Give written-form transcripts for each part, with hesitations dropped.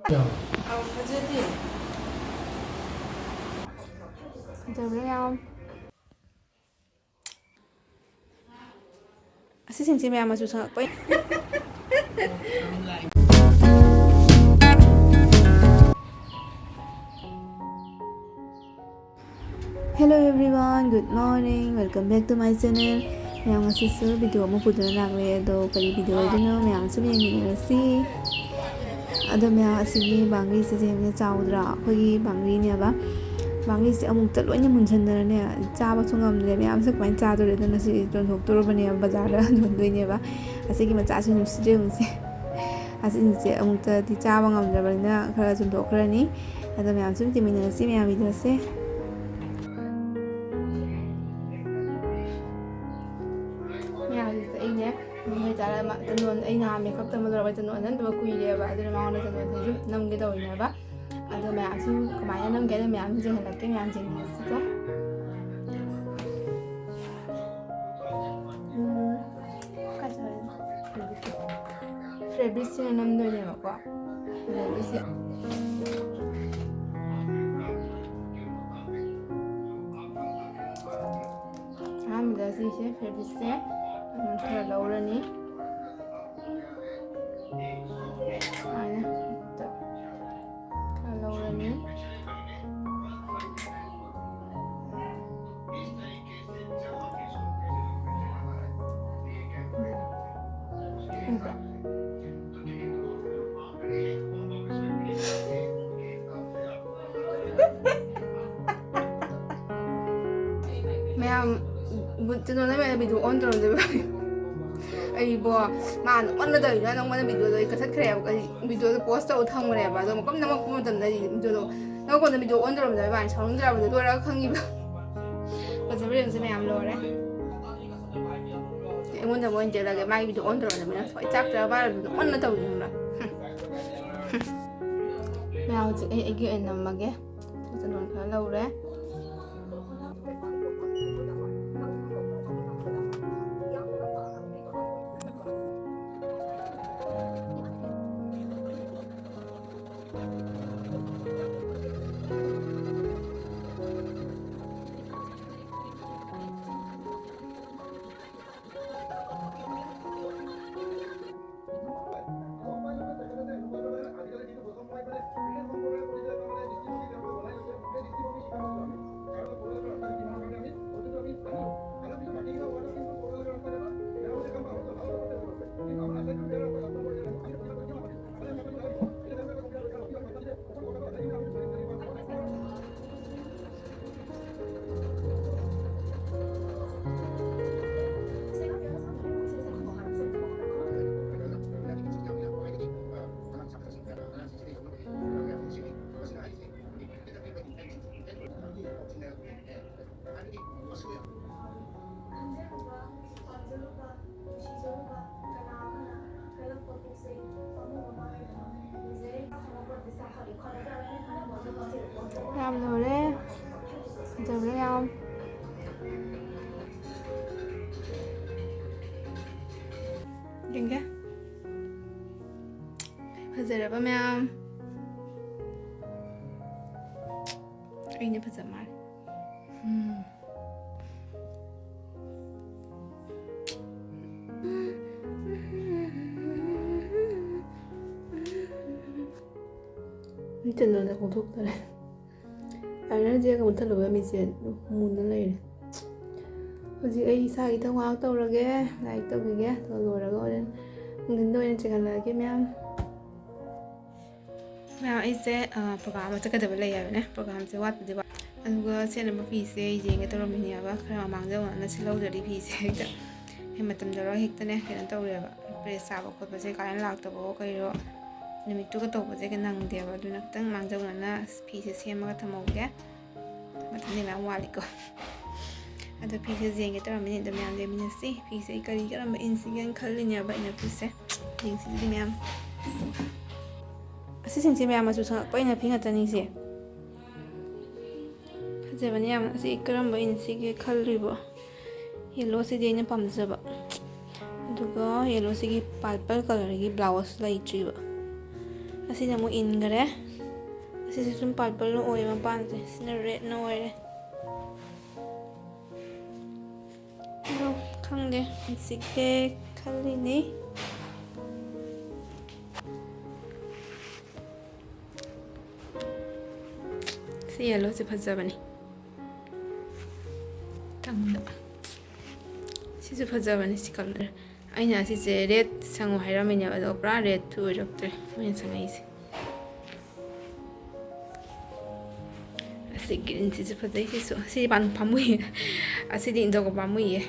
fazedi. Fazabra asisinsi maya masu sang koi. Hello everyone, good morning. Welcome back to my channel. Maya ngasisu video mo puduna nagle do kali video idino maya sum yenginasi. Ado maya asigi bangri se jemne chaudra khoi bangri ne ba. Bangri se amuk ta loina munjandana ne cha ba chungam le maya sak main cha dore dana si don hok toro bane bazar da don doine ba. Asigi ma cha sin usje unse. Asin se amuk ta di cha ba ngam dra bana khara chun do khrani. Ado maya sum timinasi maya video se. Ini người ta là mà tên luôn ấy nào mình không tên mà rồi tên luôn nên tôi quỳ đi và tôi mang nó tên luôn thì giúp năm cái đầu này ba tôi mẹ ăn xuống có mấy năm cái mẹ ăn trên là cái mẹ ăn trên này xí đó cái gì Fabrice năm đôi này mà quá Fabrice mình đã gì chứ Fabrice khá lâu rồi nhỉ này khá lâu rồi nhỉ mẹ tôi nói mẹ bị đủ ôn rồi ai bo man on la dai na ngwana video dai ka thakre ai video post au thang re ba do kom namak mo tan dai video na ko na video on ro dai ba chang dra ba do ra khang ba ba sa rim se me am lo re e mon da mo inte la ga mai video on ro na me so chak ra ba on na tau ni ba now ji ai gi en nam ma ge sa non kha lo re làm rồi đấy giờ đấy không đừng cái bây giờ là ba mẹ anh nhớ bây giờ mà chân nó không thúc thôi ai nói gì cũng thật là với mình sẽ muốn nó này có gì ấy sao thì thông báo tao là ghé lại tao cái ghé rồi là gọi đến đến đôi nên chỉ cần là cái mèo ấy sẽ program sẽ cái đầu lấy rồi nè program sẽ hoạt được anh sẽ làm một phi sẽ gì cái tao làm mình nhớ vậy khi mà mang ra nó sẽ lâu rồi đi phi sẽ đó khi mà tầm đó hết này cái tao rồi vậy bây giờ sao có sẽ cái lạc tao cái rồi numittuga tawbase ga nangdeba aduna kitang mangjawnana piece semaga thamawge mathani ma'am waliko ado piece jenge taramini da ma'am de minasi piece kari karamba insigan khallina ba ina piece jingsi di ma'am asisinsi ma'am asu sang pa ina pinga tani se fajabani yam asi karamba insige khallibo yellow se de ina pamjaba aduga yellow se gi purple color gi blouse lai triba ꯑꯁꯤꯅ ꯑꯃꯨꯛ ꯏꯟꯈꯔꯦ ꯑꯁꯤꯁꯦ ꯁꯨꯝ purple ꯑꯣꯏ ꯃꯄꯥꯟꯁꯦ ꯁꯤꯅ ꯔꯦꯗꯅ ꯑꯣꯏꯔꯦ ꯑꯗꯣ ꯈꯪꯗꯦ ꯁꯤꯒꯦ ꯈꯜꯂꯤꯅꯤ ꯁꯤ ꯌꯦꯜꯂꯣꯁꯦ ꯐꯖꯕꯅꯤ ꯇꯪꯗ ꯁꯤꯁꯨ ꯐꯖꯕꯅꯤ ꯁꯤ ꯀꯂꯔ ꯑꯩꯅ ꯑꯁꯤꯁꯦ ꯔꯦꯗ ꯁꯪꯉꯨ ꯍꯥꯏꯔꯝꯃꯤꯅꯦꯕ ꯑꯗꯣ ꯄꯨꯔꯥ ꯔꯦꯗꯇꯨ ꯑꯣꯏꯔꯛꯇ꯭ꯔꯦ ꯃꯣꯏꯅ ꯁꯪꯉꯛꯏꯁꯦ ꯑꯁꯤ ꯒ꯭ꯔꯤꯟꯁꯤꯁꯨ ꯐꯖꯩ ꯁꯤꯁꯨ ꯁꯤꯗꯤ ꯄꯥꯝꯃꯨꯏꯌꯦ ꯑꯁꯤꯗꯤ ꯏꯟꯗꯧꯒ ꯄꯥꯝꯃꯨꯏꯌꯦ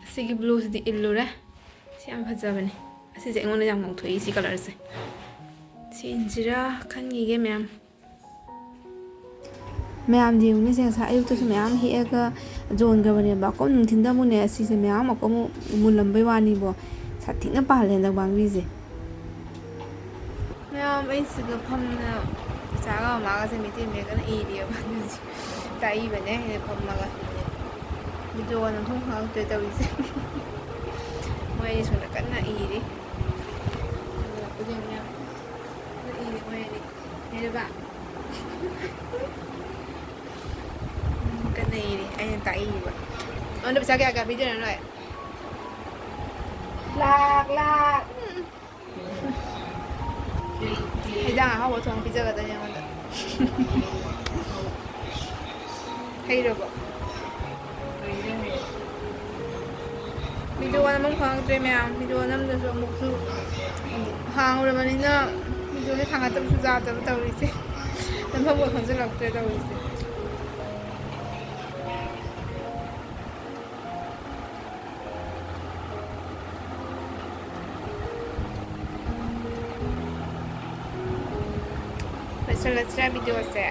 ꯑꯁꯤꯒꯤ ꯕ꯭ꯂꯨꯁꯤꯗꯤ ꯏꯜꯂꯨꯔꯦ ꯁꯤ ꯌꯥꯝ ꯐꯖꯕꯅꯤ ꯑꯁꯤꯁꯦ ꯑꯩꯉꯣꯟꯗ ꯌꯥꯝ ꯉꯧꯊꯣꯛꯏ ꯁꯤ ꯀꯂꯔꯁꯦ ꯁꯤ ꯏꯟꯁꯤꯔꯥ ꯈꯟꯈꯤꯒꯦ ꯃꯌꯥꯝ ꯌꯦꯡꯉꯨꯅꯦꯁꯦ ꯉꯁꯥꯏ ꯑꯌꯨꯛꯇꯁꯨ ꯃꯌꯥꯝ ꯍꯦꯛꯑꯒ ꯌꯣꯟꯈ꯭ꯔꯕꯅꯦꯕ ꯀꯣ ꯅꯨꯡꯊꯤꯟꯗ ꯑꯃꯨꯛꯅꯦ ꯑꯁꯤꯁꯦ ꯃꯌꯥꯝ ꯑꯃꯨꯛ ꯃꯨꯜꯂꯝꯕꯩ ꯋꯥꯅꯤꯕꯣ ꯁꯥꯊꯤꯅ ꯄꯥꯜꯂꯦ ꯍꯟꯗꯛ ꯃꯥꯡꯕꯤꯁꯦ ꯃꯌꯥꯝ ꯑꯩꯁꯤꯒ ꯐꯝꯅ ꯏꯆꯥꯒ ꯃꯃꯥꯒꯁꯦ ꯃꯩꯇꯩ ꯃꯌꯦꯛꯀꯅ ꯏꯔꯤꯑꯕ ꯇꯥꯛꯏꯕꯅꯦ ꯑꯩꯅ ꯐꯝꯃꯒ ꯚꯤꯗꯤꯑꯣꯒ ꯅꯝꯊꯣꯛ ꯈꯪꯉꯛꯇ꯭ꯔꯦ ꯇꯧꯔꯤꯁꯦ ꯃꯣꯏ ꯑꯅꯤ ꯁꯣꯝꯗ ꯀꯟꯅ ꯏꯔꯤ ꯏꯔꯤ ꯃꯣꯏ ꯑꯅꯤ ꯏꯔꯕ ꯀꯟꯅ ꯏꯔꯤ ꯑꯩꯅ ꯇꯥꯛꯏꯕ ꯑꯩꯉꯣꯟꯗ ꯄꯩꯁꯥ ꯀꯌꯥ ꯄꯤꯗꯣꯏꯅꯣ ꯅꯣꯏ ꯂꯥꯛ ꯍꯤꯟꯖꯥꯡ ꯑꯍꯥꯎꯕ ꯊꯣꯡ ꯄꯤꯖꯒꯗꯣꯏꯅꯤ ꯑꯩꯉꯣꯟꯗ ꯍꯩꯔꯕꯣ ꯚꯤꯗꯤꯑꯣ ꯅꯝꯐꯝ ꯈꯪꯉꯛꯇ꯭ꯔꯦ ꯃꯌꯥꯝ ꯚꯤꯗꯤꯑꯣ ꯅꯝꯗꯁꯨ ꯑꯃꯨꯛꯁꯨ ꯍꯥꯡꯉꯨꯔꯕꯅꯤꯅ ꯚꯤꯗꯤꯑꯣꯁꯦ ꯊꯥꯡꯒꯠꯇꯕꯁꯨ ꯌꯥꯗꯕ ꯇꯧꯔꯤꯁꯦ ꯅꯝꯐꯝꯒ ꯈꯪꯖꯤꯜꯂꯛꯇ꯭ꯔꯦ ꯇꯧꯔꯤꯁꯦ ꯂꯣꯏꯁꯤꯜꯂꯁꯤꯔꯥ ꯚꯤꯗꯤꯑꯣꯁꯦ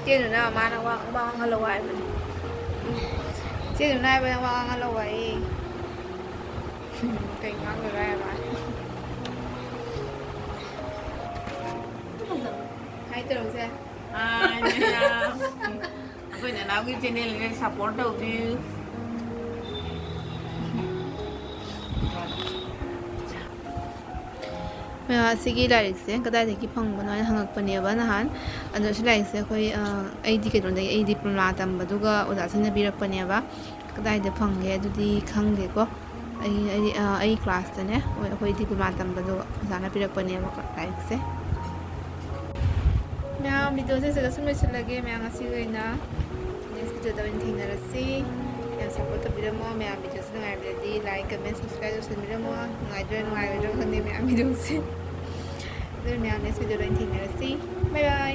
ꯆꯦꯗꯨꯅ ꯃꯥꯅ ꯋꯥ ꯉꯥꯡꯍꯜꯂꯧ ꯍꯥꯏꯕꯅꯤ ꯆꯦꯗꯨꯅ ꯍꯥꯏꯕꯅ ꯋꯥ ꯉꯥꯡꯍꯜꯂꯧ ꯍꯥꯏꯌꯦ ꯀꯩ ꯉꯥꯡꯗꯣꯏꯔꯣ ꯍꯥꯏꯕ ꯍꯥꯏ ꯇꯧꯔꯛꯁꯦ ꯑꯩꯈꯣꯏ ꯅꯅꯥꯎꯒꯤ ꯆꯦꯅꯦꯜꯁꯦ ꯁꯞꯄꯣꯔꯠ ꯇꯧꯕꯤꯌꯨ ꯑꯁꯤꯒꯤ ꯂꯥꯏꯔꯤꯛꯁꯦ ꯀꯗꯥꯏꯗꯒꯤ ꯐꯪꯕꯅꯣ ꯍꯥꯏꯅ ꯍꯪꯉꯛꯄꯅꯦꯕ ꯅꯍꯥꯟ ꯑꯗꯣ ꯁꯤ ꯂꯥꯏꯔꯤꯛꯁꯦ ꯑꯩꯈꯣꯏ ꯑꯩꯗꯤ ꯀꯩꯅꯣꯗꯒꯤ ꯑꯩ ꯗꯤꯄ꯭ꯂꯣꯃꯥ ꯇꯝꯕꯗꯨꯒ ꯑꯣꯖꯥꯁꯤꯡꯅ ꯄꯤꯔꯛꯄꯅꯦꯕ ꯀꯗꯥꯏꯗ ꯐꯪꯒꯦ ꯑꯗꯨꯗꯤ ꯈꯪꯗꯦꯀꯣ ꯑꯩ ꯀ꯭ꯂꯥꯁꯇꯅꯦ ꯑꯩꯈꯣꯏ ꯗꯤꯄ꯭ꯂꯣꯃꯥ ꯇꯝꯕꯗꯣ ꯑꯣꯖꯥꯅ ꯄꯤꯔꯛꯄꯅꯦꯕ ꯂꯥꯏꯔꯤꯛꯁꯦ ꯃꯌꯥꯝ ꯚꯤꯗꯤꯑꯣꯁꯦ ꯁꯤꯗ ꯁꯨꯝ ꯂꯣꯏꯁꯤꯜꯂꯒꯦ ꯃꯌꯥꯝ ꯉꯁꯤꯒꯤ ꯑꯣꯏꯅ ꯅꯦꯛꯁ ꯚꯤꯗꯤꯑꯣꯗ ꯑꯣꯏꯅ ꯊꯦꯡꯅꯔꯁꯤ ꯌꯥꯝ ꯁꯞꯄꯣꯔꯠ ꯇꯧꯕꯤꯔꯝꯃꯣ ꯃꯌꯥꯝ ꯚꯤꯗꯤꯑꯣꯁꯦ ꯅꯨꯡꯉꯥꯏꯕꯤꯔꯗꯤ ꯂꯥꯏꯛ ꯀꯃꯦꯟ ꯁꯕꯁꯀ꯭ꯔꯥꯏꯕ ꯇꯧꯁꯟꯕꯤꯔꯝꯃꯣ ꯅꯨꯡꯉꯥꯏꯔꯣꯏꯗ꯭ꯔꯥ ꯈꯪꯗꯦ ꯃꯌꯥꯝ ꯚꯤꯗꯤꯑꯣꯁꯦ ꯑꯗꯨ ꯃꯌꯥꯝ ꯅꯦꯛꯁ ꯚꯤꯗꯤꯑꯣꯗ ꯑꯣꯏꯅ ꯊꯦꯡꯅꯔꯁꯤ ꯕꯥꯏ ꯕꯥꯏ